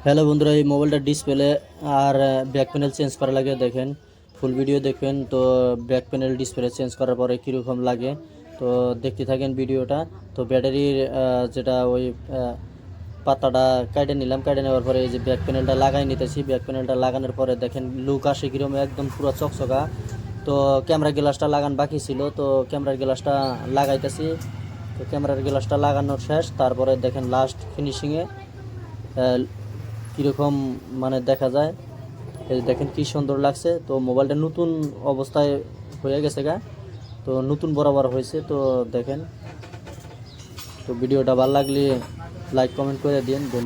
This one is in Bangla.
হ্যালো বন্ধুরা, এই মোবাইলটার ডিসপ্লে আর ব্যাক প্যানেল চেঞ্জ করা লাগে। দেখেন, ফুল ভিডিও দেখবেন। তো ব্যাক প্যানেল ডিসপ্লে চেঞ্জ করার পরে কীরকম লাগে তো দেখতে থাকেন ভিডিওটা। তো ব্যাটারির যেটা ওই পাতাটা কেটে নিলাম, কেটে নেওয়ার পরে এই যে ব্যাক প্যানেলটা লাগাই নিতেছি। ব্যাক প্যানেলটা লাগানোর পরে দেখেন লুক আসে কীরকম, একদম পুরো চকচকা। তো ক্যামেরা গ্লাসটা লাগান বাকি ছিল, তো ক্যামেরার গ্লাসটা লাগাইতেছি। তো ক্যামেরার গ্লাসটা লাগানোর শেষ, তারপরে দেখেন লাস্ট ফিনিশিংয়ে কীরকম মানে দেখা যায়। এই দেখেন কি সুন্দর লাগছে। তো মোবাইলটা নতুন অবস্থায় হয়ে গেছে গা, তো নতুন বরাবর হয়েছে। তো দেখেন, তো ভিডিওটা ভালো লাগলে লাইক কমেন্ট করে দিন।